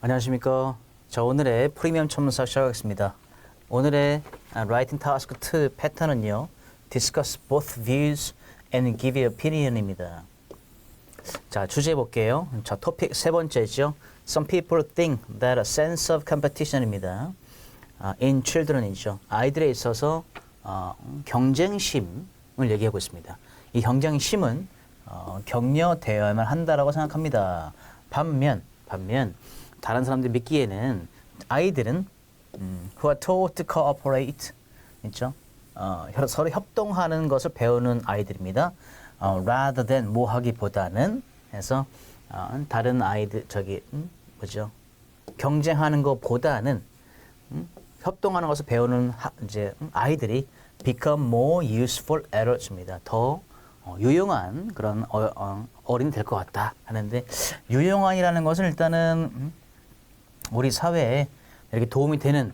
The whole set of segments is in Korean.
안녕하십니까. 자, 오늘의 프리미엄 첨사 시작하겠습니다. 오늘의 라이팅 타스크 2 패턴은요. Discuss both views and give your opinion입니다. 자, 주제 볼게요. 자, 토픽 세 번째죠. Some people think that a sense of competition입니다. In children이죠. 아이들에 있어서 경쟁심을 얘기하고 있습니다. 이 경쟁심은 격려되어야만 한다라고 생각합니다. 반면 다른 사람들이 믿기에는 아이들은 who are taught to cooperate 있죠. 서로 협동하는 것을 배우는 아이들입니다. rather than 뭐 하기보다는 해서 다른 아이들 뭐죠? 경쟁하는 것보다는 협동하는 것을 배우는 이제 아이들이 become more useful adults입니다. 더 유용한 그런 어른이 될 것 같다 하는데, 유용한이라는 것은 일단은 우리 사회에 이렇게 도움이 되는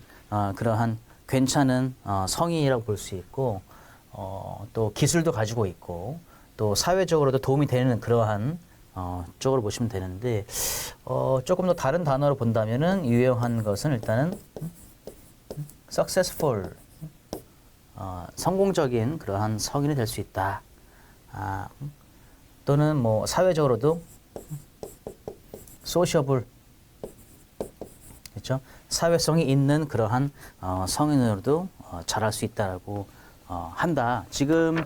그러한 괜찮은 성인이라고 볼 수 있고, 또 기술도 가지고 있고, 또 사회적으로도 도움이 되는 그러한 쪽으로 보시면 되는데, 조금 더 다른 단어로 본다면은 유용한 것은 일단은 successful, 성공적인 그러한 성인이 될 수 있다. 또는 뭐 사회적으로도 sociable, 그렇죠? 사회성이 있는 그러한 성인으로도 자랄 수 있다라고 한다. 지금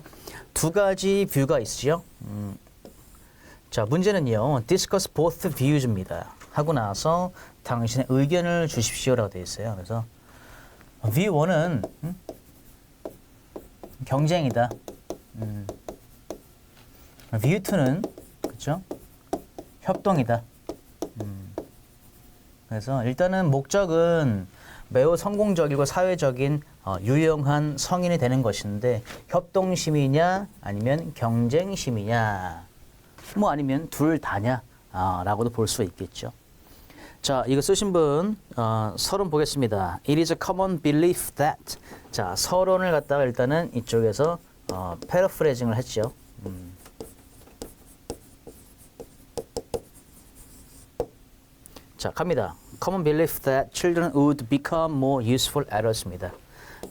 두 가지 뷰가 있으죠. 자, 문제는요. discuss both views입니다. 하고 나서 당신의 의견을 주십시오라고 되어 있어요. 그래서 view 1은 경쟁이다. view 2는 그렇죠? 협동이다. 그래서 일단은 목적은 매우 성공적이고 사회적인 유용한 성인이 되는 것인데, 협동심이냐 아니면 경쟁심이냐, 뭐 아니면 둘 다냐 라고도 볼 수 있겠죠. 자, 이거 쓰신 분 서론 보겠습니다. It is a common belief that. 자, 서론을 갖다가 일단은 이쪽에서 패러프레이징을 했죠. 자, 갑니다. Common belief that children would become more useful adults입니다.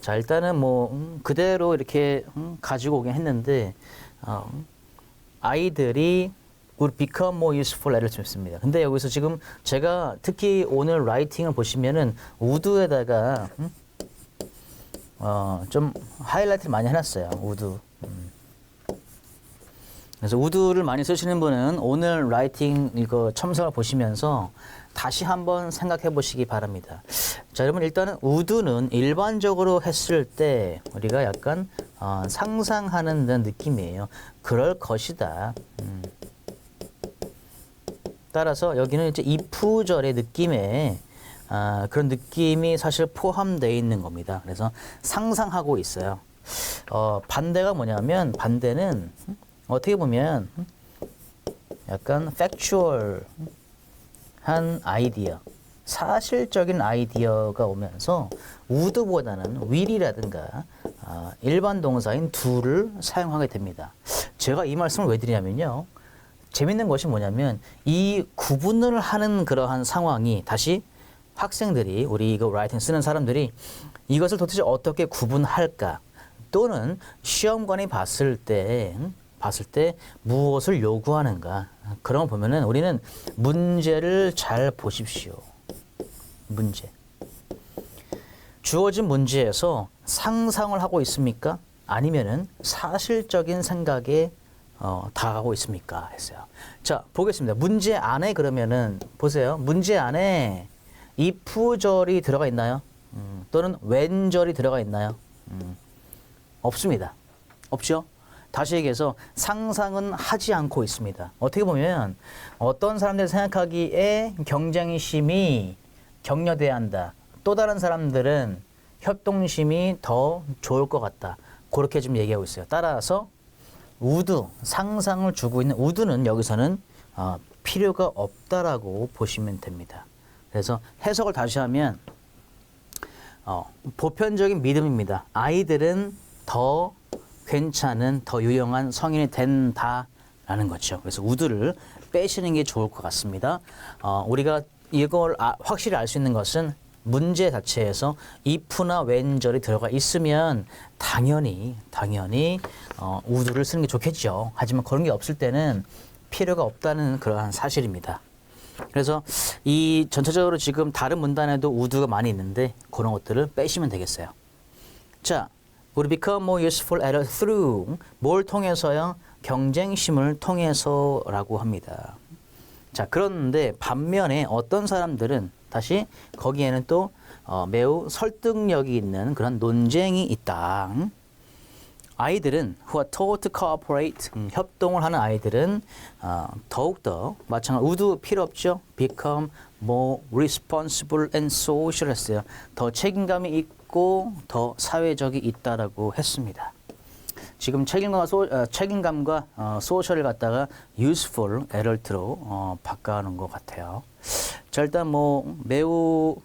자, 일단은 뭐 그대로 이렇게 가지고 오긴 했는데, 아이들이 would become more useful adults입니다. 근데 여기서 지금 제가 특히 오늘 라이팅을 보시면은 would에다가 좀 하이라이트를 많이 해놨어요. would. 그래서 would를 많이 쓰시는 분은 오늘 라이팅 이거 첨삭을 보시면서 다시 한번 생각해 보시기 바랍니다. 자, 여러분 일단은 would는 일반적으로 했을 때 우리가 약간 상상하는 듯한 느낌이에요. 그럴 것이다. 따라서 여기는 이제 if절의 느낌에 그런 느낌이 사실 포함되어 있는 겁니다. 그래서 상상하고 있어요. 반대가 뭐냐면, 반대는 어떻게 보면 약간 factual 한 아이디어, 사실적인 아이디어가 오면서 would보다는 will이라든가 일반 동사인 do를 사용하게 됩니다. 제가 이 말씀을 왜 드리냐면요. 재밌는 것이 뭐냐면, 이 구분을 하는 그러한 상황이, 다시 학생들이, 우리 이거 라이팅 쓰는 사람들이 이것을 도대체 어떻게 구분할까, 또는 시험관이 봤을 때 무엇을 요구하는가, 그런 거 보면은 우리는 문제를 잘 보십시오. 문제. 주어진 문제에서 상상을 하고 있습니까? 아니면은 사실적인 생각에 다가가고 있습니까? 했어요. 자, 보겠습니다. 문제 안에 그러면은 보세요. 문제 안에 if절이 들어가 있나요? 또는 when절이 들어가 있나요? 없습니다. 없죠? 다시 얘기해서 상상은 하지 않고 있습니다. 어떻게 보면 어떤 사람들이 생각하기에 경쟁심이 격려돼야 한다. 또 다른 사람들은 협동심이 더 좋을 것 같다. 그렇게 좀 얘기하고 있어요. 따라서 would, 상상을 주고 있는 would는 여기서는 필요가 없다라고 보시면 됩니다. 그래서 해석을 다시 하면 보편적인 믿음입니다. 아이들은 더 괜찮은, 더 유용한 성인이 된다라는 거죠. 그래서 would를 빼시는 게 좋을 것 같습니다. 우리가 이걸 확실히 알 수 있는 것은 문제 자체에서 if나 when절이 들어가 있으면 당연히 would를 쓰는 게 좋겠죠. 하지만 그런 게 없을 때는 필요가 없다는 그러한 사실입니다. 그래서 이 전체적으로 지금 다른 문단에도 would가 많이 있는데 그런 것들을 빼시면 되겠어요. 자, would become more useful at through 뭘 통해서요? 경쟁심을 통해서라고 합니다. 자, 그런데 반면에 어떤 사람들은 다시 거기에는 또 매우 설득력이 있는 그런 논쟁이 있다. 아이들은 who are taught to cooperate 협동을 하는 아이들은 더욱더 마찬가지로 would 필요 없죠. become more responsible and social 했어요. 더 책임감이 있고 더 사회적이 있다라고 했습니다. 지금 책임감과 소셜을 갖다가 useful, adult로 바꿔놓은 것 같아요. 자, 일단 뭐 매우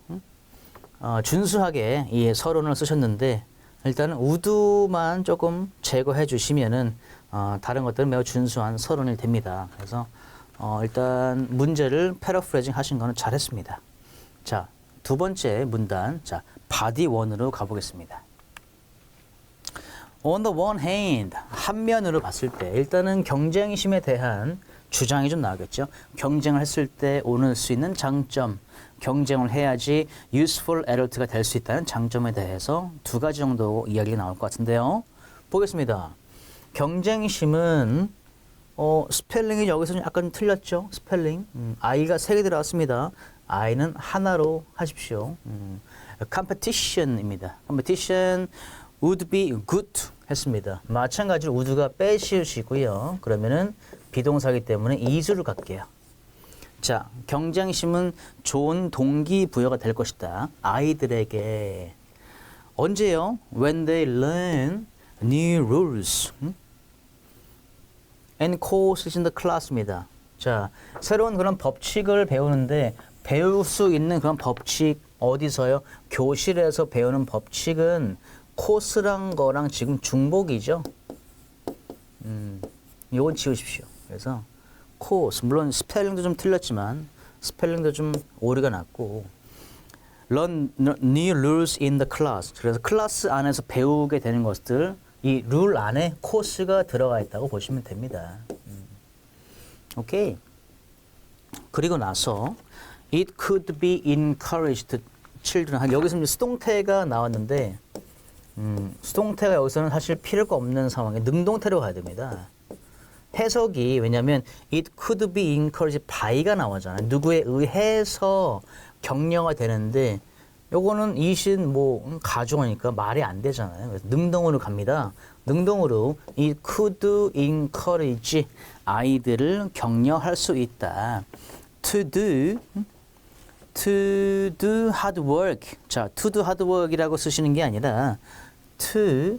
준수하게 이 서론을 쓰셨는데 일단은 would만 조금 제거해 주시면은 다른 것들은 매우 준수한 서론이 됩니다. 그래서 일단 문제를 패러프레이징 하신 거는 잘했습니다. 자, 두 번째 문단, 자 body 1으로 가보겠습니다. On the one hand, 한면으로 봤을 때 일단은 경쟁심에 대한 주장이 좀 나오겠죠. 경쟁을 했을 때 오를 수 있는 장점, 경쟁을 해야지 useful adult가 될 수 있다는 장점에 대해서 두 가지 정도 이야기가 나올 것 같은데요. 보겠습니다. 경쟁심은 스펠링이 여기서 좀 약간 틀렸죠. 스펠링. I가 3개 들어왔습니다. I는 하나로 하십시오. competition입니다. competition would be good 했습니다. 마찬가지로 would가 빼시우시고요. 그러면은 비동사이기 때문에 is를 갈게요. 자, 경쟁심은 좋은 동기부여가 될 것이다. 아이들에게. 언제요? When they learn new rules and courses in the class입니다. 자, 새로운 그런 법칙을 배우는데 배울 수 있는 그런 법칙 어디서요? 교실에서 배우는 법칙은 코스란 거랑 지금 중복이죠. 이건 지우십시오. 그래서 코스, 물론 스펠링도 좀 틀렸지만 스펠링도 좀 오류가 났고 learn new rules in the class. 그래서 클래스 안에서 배우게 되는 것들 이 룰 안에 코스가 들어가 있다고 보시면 됩니다. 오케이. 그리고 나서 it could be encouraged children. 여기서 이제 수동태가 나왔는데 수동태가 여기서는 사실 필요가 없는 상황에 능동태로 가야 됩니다. 해석이 왜냐하면 it could be encouraged by가 나오잖아요. 누구에 의해서 격려가 되는데 요거는 it은 뭐 가중하니까 말이 안 되잖아요. 그래서 능동으로 갑니다. 능동으로 it could encourage 아이들을 격려할 수 있다. to do hard work. 자, to do hard work이라고 쓰시는 게 아니라 to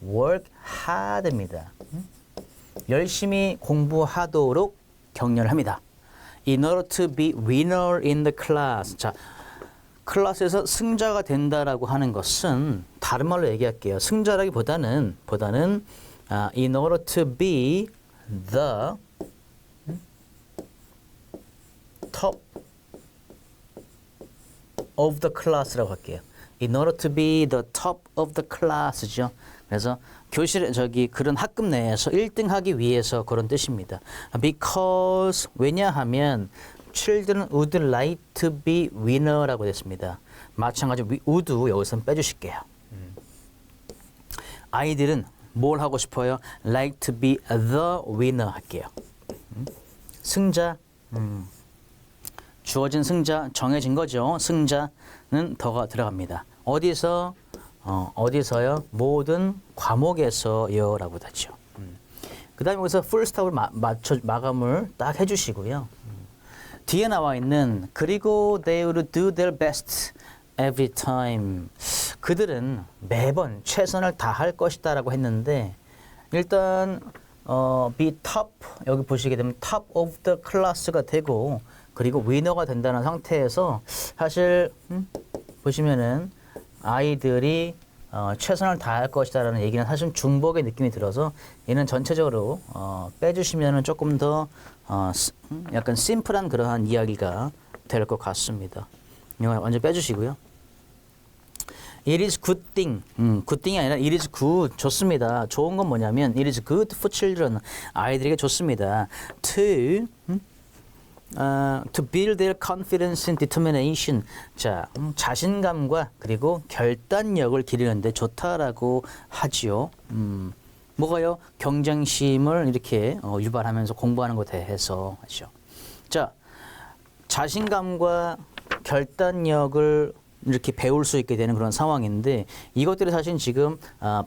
work hard입니다. 열심히 공부하도록 격려를 합니다. In order to be winner in the class. 자, 클래스에서 승자가 된다라고 하는 것은 다른 말로 얘기할게요. 승자라기보다는 in order to be the top of the class라고 할게요. In order to be the top of the class죠. 그래서 교실에 그런 학급 내에서 1등 하기 위해서 그런 뜻입니다. Because 왜냐하면 children would like to be winner라고 됐습니다. 마찬가지로 would 여기서 빼주실게요. 아이들은 뭘 하고 싶어요? Like to be the winner 할게요. 승자. 주어진 승자 정해진 거죠. 승자는 더가 들어갑니다. 어디서? 어디서요? 모든 과목에서요 라고 하죠. 그 다음에 여기서 풀스톱을 마감을 딱 해주시고요. 뒤에 나와 있는 그리고 they would do their best every time. 그들은 매번 최선을 다할 것이다 라고 했는데 일단 be top 여기 보시게 되면 top of the class가 되고 그리고 위너가 된다는 상태에서 사실 보시면은 아이들이 최선을 다할 것이다라는 얘기는 사실 중복의 느낌이 들어서 얘는 전체적으로 빼주시면은 조금 더 약간 심플한 그러한 이야기가 될 것 같습니다. 이거 완전 빼주시고요. It is good thing. good thing이 아니라 it is good. 좋습니다. 좋은 건 뭐냐면 it is good for children. 아이들에게 좋습니다. To build their confidence and determination. 자, 자신감과 그리고 결단력을 기르는데 좋다라고 하지요. 뭐가요? 경쟁심을 이렇게 유발하면서 공부하는 것에 대해서 하죠. 자, 자신감과 결단력을 이렇게 배울 수 있게 되는 그런 상황인데 이것들이 사실 지금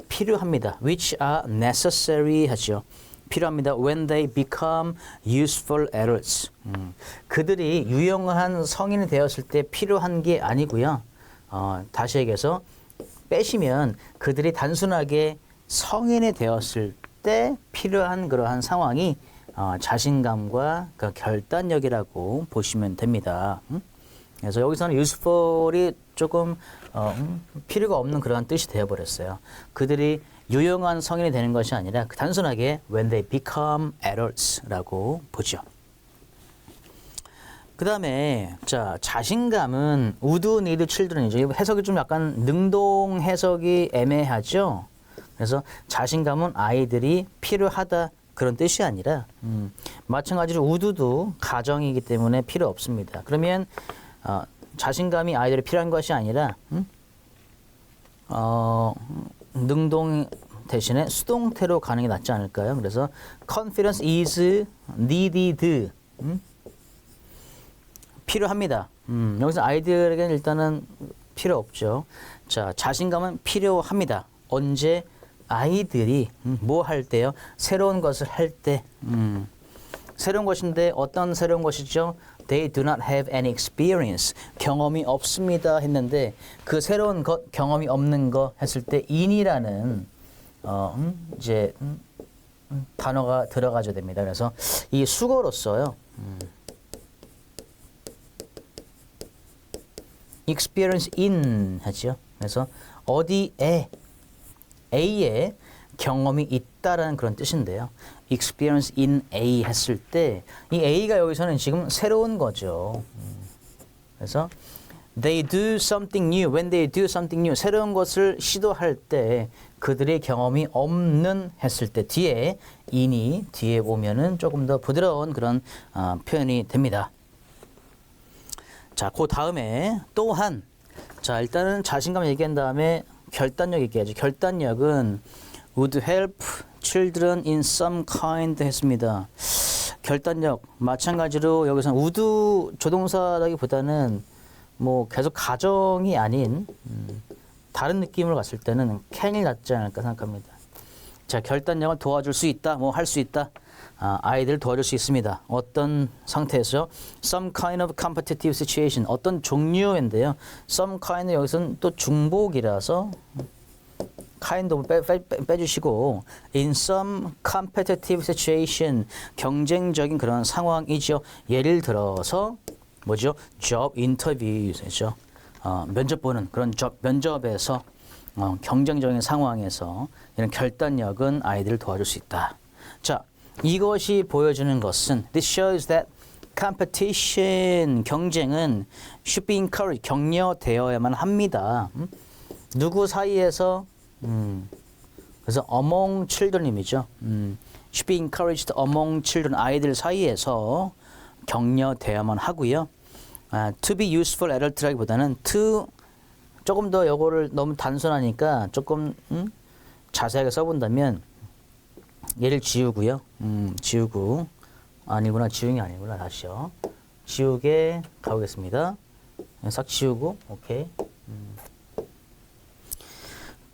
필요합니다. Which are necessary 하죠. 필요합니다. When they become useful adults. 그들이 유용한 성인이 되었을 때 필요한 게 아니고요. 다시 얘기해서 빼시면 그들이 단순하게 성인이 되었을 때 필요한 그러한 상황이 자신감과 그 결단력이라고 보시면 됩니다. 그래서 여기서는 useful이 조금 필요가 없는 그러한 뜻이 되어버렸어요. 그들이 유용한 성인이 되는 것이 아니라 단순하게 when they become adults라고 보죠. 그 다음에 자 자신감은 would need children이죠. 해석이 좀 약간 능동 해석이 애매하죠. 그래서 자신감은 아이들이 필요하다 그런 뜻이 아니라 마찬가지로 would도 가정이기 때문에 필요 없습니다. 그러면 자신감이 아이들이 필요한 것이 아니라 능동 대신에 수동태로 가는 게 낫지 않을까요? 그래서 confidence is needed. 필요합니다. 여기서 아이들에게는 일단은 필요 없죠. 자, 자신감은 필요합니다. 언제? 아이들이 뭐 할 때요? 새로운 것을 할 때. 새로운 것인데 어떤 새로운 것이죠? They do not have any experience. 경험이 없습니다 했는데 그 새로운 것, 경험이 없는 거 했을 때 in이라는 이제 단어가 들어가야 됩니다. 그래서 이 수거로써요. experience in 하죠. 그래서 어디에 A에 경험이 있다라는 그런 뜻인데요. experience in A 했을 때 이 A가 여기서는 지금 새로운 거죠. 그래서 they do something new. When they do something new. 새로운 것을 시도할 때 그들의 경험이 없는 했을 때 뒤에 in이 뒤에 오면은 조금 더 부드러운 그런 표현이 됩니다. 자, 그 다음에 또한 자 일단은 자신감 얘기한 다음에 결단력 얘기하죠. 결단력은 would help children in some kind 했습니다. 결단력 마찬가지로 여기서는 would 조동사라기보다는 뭐 계속 가정이 아닌 다른 느낌으로 갔을 때는 can이 낫지 않을까 생각합니다. 자, 결단력을 도와줄 수 있다, 뭐 할 수 있다. 아이들을 도와줄 수 있습니다. 어떤 상태에서 some kind of competitive situation 어떤 종류인데요. some kind 여기서는 또 중복이라서 kind of 빼주시고 in some competitive situation 경쟁적인 그런 상황이죠. 예를 들어서 뭐죠? job interview죠. 면접 보는 그런 면접에서 경쟁적인 상황에서 이런 결단력은 아이들을 도와줄 수 있다. 자, 이것이 보여주는 것은 this shows that competition 경쟁은 should be encouraged 격려되어야만 합니다. 누구 사이에서 그래서 among children이죠. should be encouraged among children 아이들 사이에서 격려되어야만 하고요. to be useful adult라기보다는 to 조금 더 요거를 너무 단순하니까 조금 자세하게 써본다면 얘를 지우고요. 지우고 아니구나 지우기 아니구나 다시요. 지우개 가보겠습니다. 싹 지우고 오케이.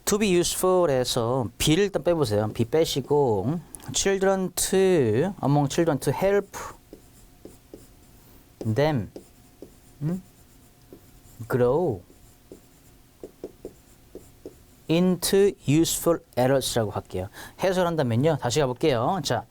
To be useful에서 B를 일단 빼보세요. B 빼시고 children to among children to help them grow into useful adults라고 할게요. 해설한다면요. 다시 가볼게요. 자,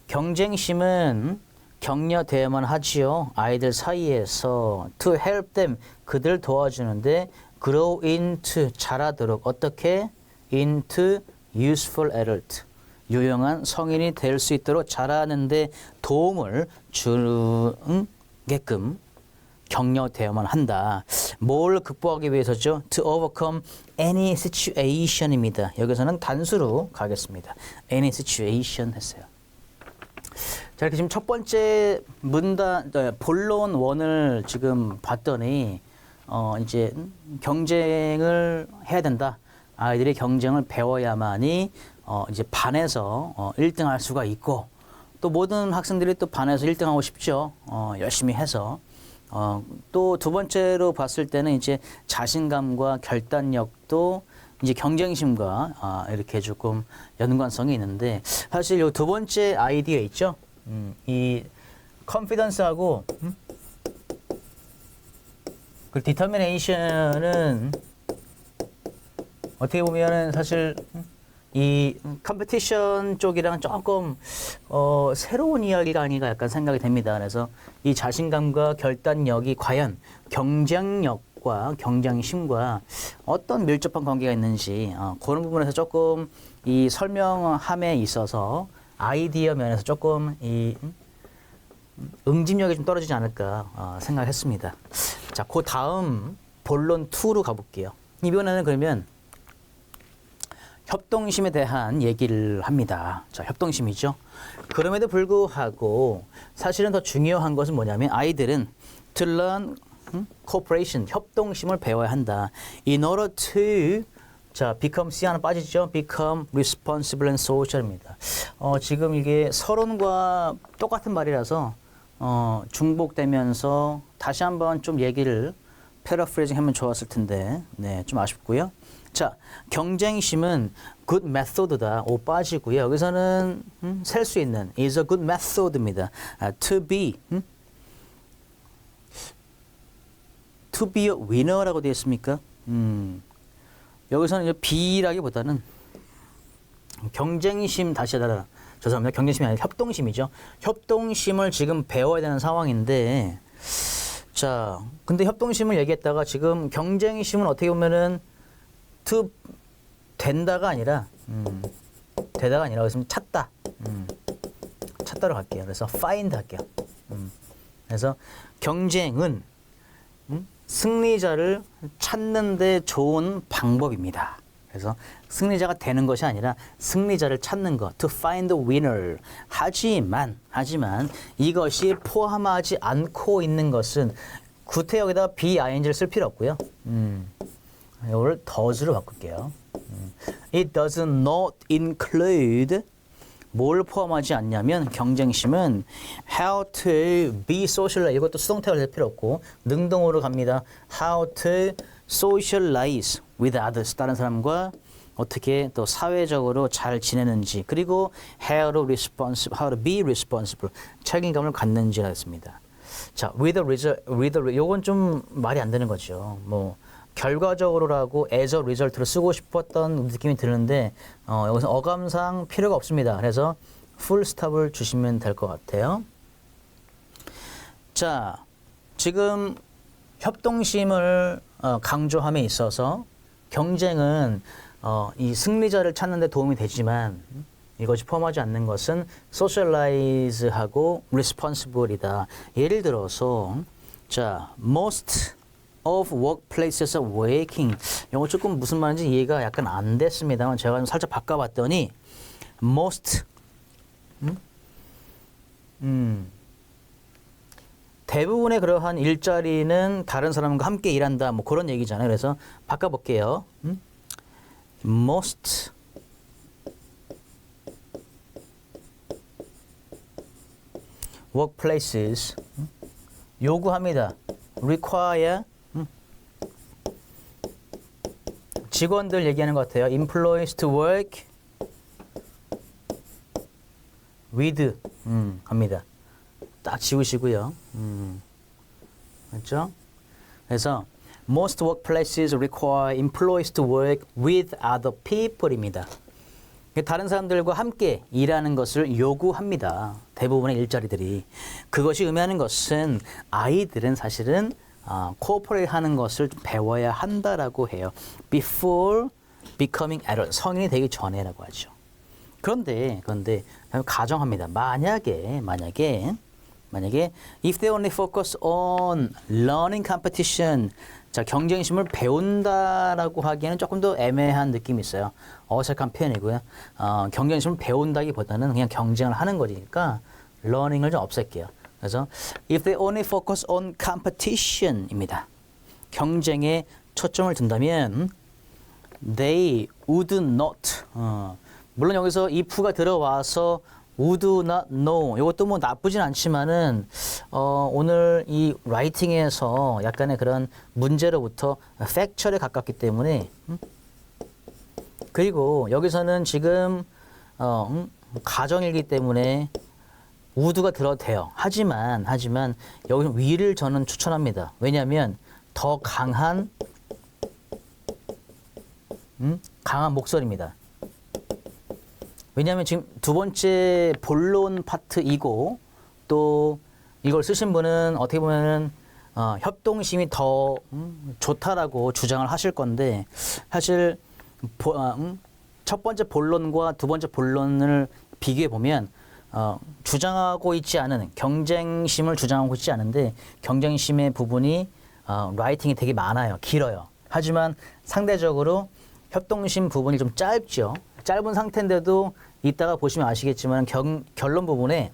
경쟁심은 격려되어야만 하지요. 아이들 사이에서 to help them 그들 도와주는데 grow into 자라도록 어떻게 into useful adult 유용한 성인이 될 수 있도록 자라는데 도움을 주게끔 격려되어야만 한다. 뭘 극복하기 위해서죠? To overcome any situation입니다. 여기서는 단수로 가겠습니다. any situation 했어요. 자, 이렇게 지금 첫 번째 본론 원을 지금 봤더니 이제 경쟁을 해야 된다. 아이들이 경쟁을 배워야만이 이제 반에서 1등 할 수가 있고, 또 모든 학생들이 또 반에서 1등 하고 싶죠. 열심히 해서. 또 두 번째로 봤을 때는 이제 자신감과 결단력도 이제 경쟁심과 이렇게 조금 연관성이 있는데, 사실 이 두 번째 아이디어 있죠. 이 컨피던스하고 그 디터미네이션은 어떻게 보면은 사실 이 컴피티션 쪽이랑 조금 새로운 이야기가 아닌가 약간 생각이 됩니다. 그래서 이 자신감과 결단력이 과연 경쟁력과 경쟁심과 어떤 밀접한 관계가 있는지 그런 부분에서 조금 이 설명함에 있어서 아이디어 면에서 조금 이 응집력이 좀 떨어지지 않을까 생각했습니다. 자, 그 다음 본론 2로 가볼게요. 이번에는 그러면 협동심에 대한 얘기를 합니다. 자, 협동심이죠. 그럼에도 불구하고 사실은 더 중요한 것은 뭐냐면 아이들은 to learn cooperation, 협동심을 배워야 한다. In order to 자, become C 하나 빠지죠. become responsible and social입니다. 지금 이게 서론과 똑같은 말이라서 중복되면서 다시 한번 좀 얘기를 패러프레이징 하면 좋았을 텐데, 네, 좀 아쉽고요. 자, 경쟁심은 good method다. 오 빠지고요. 여기서는 셀 수 있는 is a good method입니다. To be a winner라고 되어 있습니까? 여기서는 B라기보다는 경쟁심 다시 하다라. 죄송합니다. 경쟁심이 아니라 협동심이죠. 협동심을 지금 배워야 되는 상황인데, 자, 근데 협동심을 얘기했다가 지금 경쟁심은 어떻게 보면은 to 된다가 아니라 되다가 아니라 그래서 찾다. 찾다로 갈게요. 그래서 find 할게요. 그래서 경쟁은 승리자를 찾는 데 좋은 방법입니다. 그래서 승리자가 되는 것이 아니라 승리자를 찾는 것, to find the winner. 하지만 이것이 포함하지 않고 있는 것은 구태여기다가 be-ing를 쓸 필요 없고요. 이걸 does로 바꿀게요. It does not include 뭘 포함하지 않냐면 경쟁심은 how to be social. 이것도 수동태가 될 필요 없고 능동으로 갑니다. How to socialize with others. 다른 사람과 어떻게 또 사회적으로 잘 지내는지, 그리고 how to be responsible. 책임감을 갖는지가 있습니다. 자, with a result. 요건 좀 말이 안 되는 거죠. 뭐 결과적으로라고 as a result로 쓰고 싶었던 느낌이 드는데 여기서 어감상 필요가 없습니다. 그래서 full stop을 주시면 될 것 같아요. 자, 지금 협동심을 강조함에 있어서 경쟁은 이 승리자를 찾는 데 도움이 되지만 이것이 포함하지 않는 것은 socialize하고 responsible이다. 예를 들어서 자, most of workplaces are working. 이거 조금 무슨 말인지 이해가 약간 안 됐습니다만 제가 좀 살짝 바꿔봤더니 most 대부분의 그러한 일자리는 다른 사람과 함께 일한다. 뭐 그런 얘기잖아요. 그래서 바꿔볼게요. most workplaces 요구합니다. require 직원들 얘기하는 것 같아요. employees to work with 합니다. 딱 지우시고요. 맞죠? 그래서 most workplaces require employees to work with other people입니다. 다른 사람들과 함께 일하는 것을 요구합니다. 대부분의 일자리들이. 그것이 의미하는 것은 아이들은 사실은 코오퍼레이트 하는 것을 좀 배워야 한다라고 해요. Before becoming adult. 성인이 되기 전에라고 하죠. 그런데 가정합니다. 만약에 만약에 if they only focus on learning competition, 자 경쟁심을 배운다라고 하기에는 조금 더 애매한 느낌이 있어요. 어색한 표현이고요. 경쟁심을 배운다기보다는 그냥 경쟁을 하는 거니까 learning을 좀 없앨게요. 그래서 if they only focus on competition입니다. 경쟁에 초점을 둔다면 they would not. 물론 여기서 if가 들어와서 would not know. 이것도 뭐 나쁘진 않지만은 오늘 이 라이팅에서 약간의 그런 문제로부터 팩처에 가깝기 때문에 그리고 여기서는 지금 가정이기 때문에 would가 들어도 돼요. 하지만 여기서 will을 저는 추천합니다. 왜냐하면 더 강한 목소리입니다. 왜냐하면 지금 두 번째 본론 파트이고 또 이걸 쓰신 분은 어떻게 보면은 협동심이 더 좋다라고 주장을 하실 건데 사실 첫 번째 본론과 두 번째 본론을 비교해 보면 주장하고 있지 않은 경쟁심을 주장하고 있지 않은데 경쟁심의 부분이 라이팅이 되게 많아요. 길어요. 하지만 상대적으로 협동심 부분이 좀 짧죠. 짧은 상태인데도 이따가 보시면 아시겠지만 결론 부분에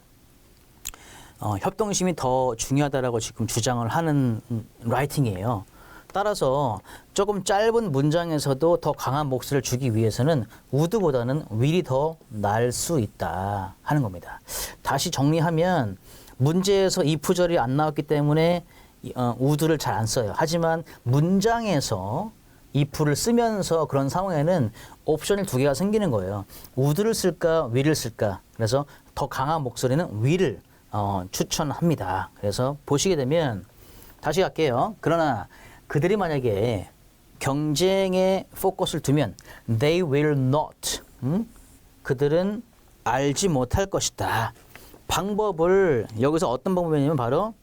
협동심이 더 중요하다라고 지금 주장을 하는 라이팅이에요. 따라서 조금 짧은 문장에서도 더 강한 목소리를 주기 위해서는 would보다는 will이 더 나을 수 있다 하는 겁니다. 다시 정리하면 문제에서 if절이 안 나왔기 때문에 would를 잘 안 써요. 하지만 문장에서 if를 쓰면서 그런 상황에는 옵션이 두 개가 생기는 거예요. would를 쓸까, will을 쓸까. 그래서 더 강한 목소리는 will을 추천합니다. 그래서 보시게 되면 다시 갈게요. 그러나 그들이 만약에 경쟁에 포커스를 두면 they will not. 그들은 알지 못할 것이다. 방법을 여기서 어떤 방법이냐면 바로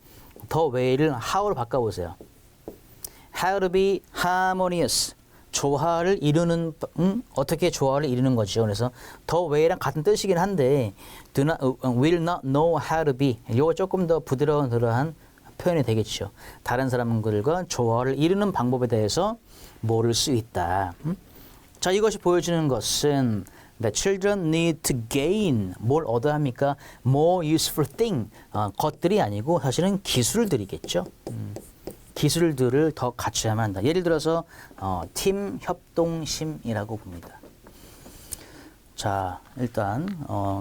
the way를 how로 바꿔보세요. How to be harmonious. 조화를 이루는 어떻게 조화를 이루는 거죠. 그래서 the way랑 같은 뜻이긴 한데 do not, will not know how to be. 이거 조금 더 부드러운 그러한 표현이 되겠죠. 다른 사람들과 조화를 이루는 방법에 대해서 모를 수 있다. 자, 이것이 보여주는 것은 the children need to gain. 뭘 얻어야 합니까? more useful thing. 것들이 아니고 사실은 기술들이겠죠. 기술들을 더 갖춰야만 한다. 예를 들어서 팀 협동심이라고 봅니다. 자, 일단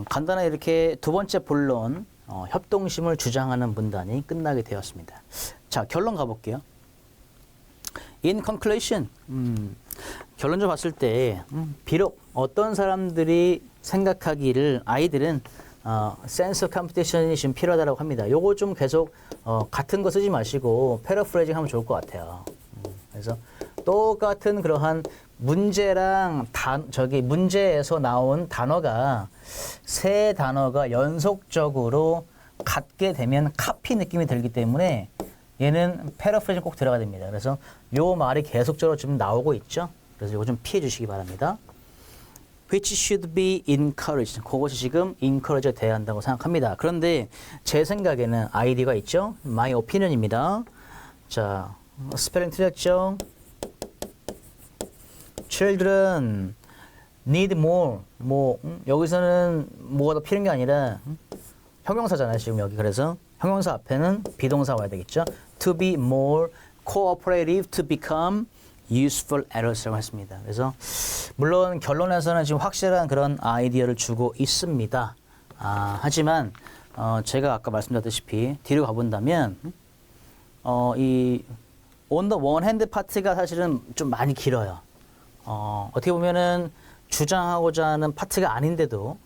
간단하게 이렇게 두 번째 본론 협동심을 주장하는 문단이 끝나게 되었습니다. 자, 결론 가볼게요. In conclusion, 결론적으로 봤을 때 비록 어떤 사람들이 생각하기를 아이들은 sense of competition이 지금 필요하다고 합니다. 요거 좀 계속 같은 거 쓰지 마시고 패러프레이징 하면 좋을 것 같아요. 그래서 똑같은 그러한 문제랑 문제에서 나온 단어가 세 단어가 연속적으로 같게 되면 카피 느낌이 들기 때문에 얘는 패러프레이징 꼭 들어가야 됩니다. 그래서 요 말이 계속적으로 지금 나오고 있죠. 그래서 이거 좀 피해 주시기 바랍니다. Which should be encouraged. 그것이 지금 encourage가 돼야 한다고 생각합니다. 그런데 제 생각에는 아이디어가 있죠. My opinion입니다. 자, 스펠링 틀렸죠? Children need more. 여기서는 뭐가 더 필요한 게 아니라 형용사잖아요, 지금 여기. 그래서 형용사 앞에는 비동사 와야 되겠죠. To be more cooperative, to become useful adults라고 했습니다. 그래서 물론 결론에서는 지금 확실한 그런 아이디어를 주고 있습니다. 하지만 제가 아까 말씀드렸다시피 뒤로 가본다면 이 on the one hand 파트가 사실은 좀 많이 길어요. 어떻게 보면은 주장하고자 하는 파트가 아닌데도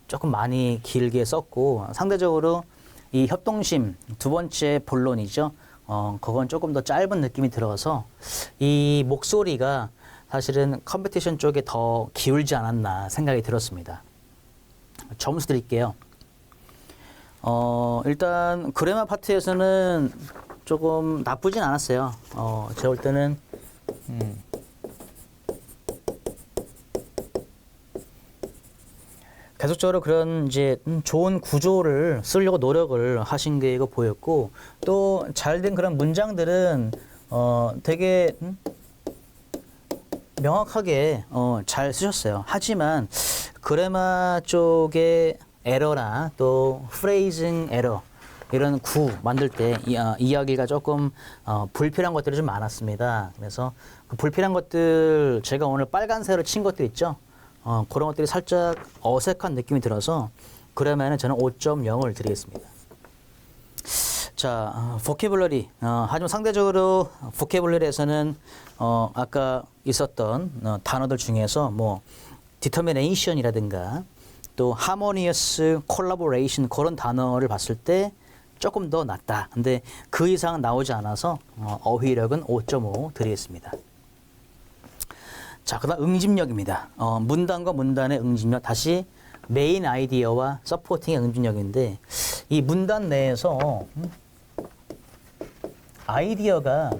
조금 많이 길게 썼고 상대적으로 이 협동심 두 번째 본론이죠. 그건 조금 더 짧은 느낌이 들어서 이 목소리가 사실은 컴피티션 쪽에 더 기울지 않았나 생각이 들었습니다. 점수 드릴게요. 일단 그래마 파트에서는 조금 나쁘진 않았어요. 제가 볼 때는 계속적으로 그런 이제 좋은 구조를 쓰려고 노력을 하신 게 이거 보였고 또 잘된 그런 문장들은 되게 명확하게 잘 쓰셨어요. 하지만 그래마 쪽의 에러나 또 프레이징 에러 이런 구 만들 때 이야기가 조금 불필요한 것들이 좀 많았습니다. 그래서 그 불필요한 것들 제가 오늘 빨간색으로 친 것들 있죠. 그런 것들이 살짝 어색한 느낌이 들어서 그러면은 저는 5.0을 드리겠습니다. 자, vocabulary. 하지만 상대적으로 vocabulary에서는 아까 있었던 단어들 중에서 뭐 determination이라든가 또 harmonious, collaboration 그런 단어를 봤을 때 조금 더 낫다. 근데 그 이상은 나오지 않아서 어휘력은 5.5 드리겠습니다. 자, 그다음 응집력입니다. 문단과 문단의 응집력. 다시 메인 아이디어와 서포팅의 응집력인데 이 문단 내에서 아이디어가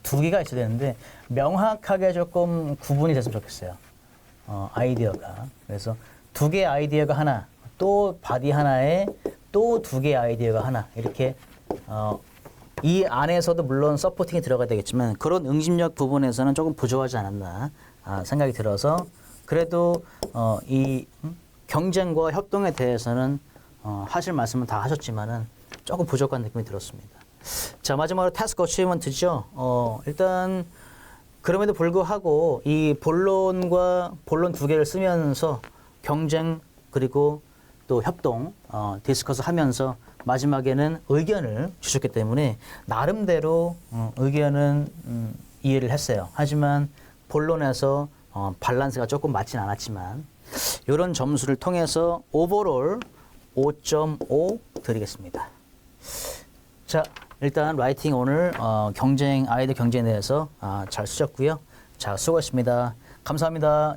두 개가 있어야 되는데 명확하게 조금 구분이 됐으면 좋겠어요. 아이디어가. 그래서 두 개의 아이디어가 하나, 또 바디 하나에 또 두 개의 아이디어가 하나 이렇게 이 안에서도 물론 서포팅이 들어가야 되겠지만 그런 응집력 부분에서는 조금 부족하지 않았나 생각이 들어서 그래도 이 경쟁과 협동에 대해서는 하실 말씀은 다 하셨지만은 조금 부족한 느낌이 들었습니다. 자, 마지막으로 타스크 어치먼트죠. 일단 그럼에도 불구하고 이 본론과 본론 두 개를 쓰면서 경쟁 그리고 또 협동, 디스커스 하면서 마지막에는 의견을 주셨기 때문에 나름대로 의견은 이해를 했어요. 하지만 본론에서 밸런스가 조금 맞진 않았지만 이런 점수를 통해서 오버롤 5.5 드리겠습니다. 자, 일단 라이팅 오늘 아이들 경쟁에 대해서 잘 쓰셨고요. 자, 수고하셨습니다. 감사합니다.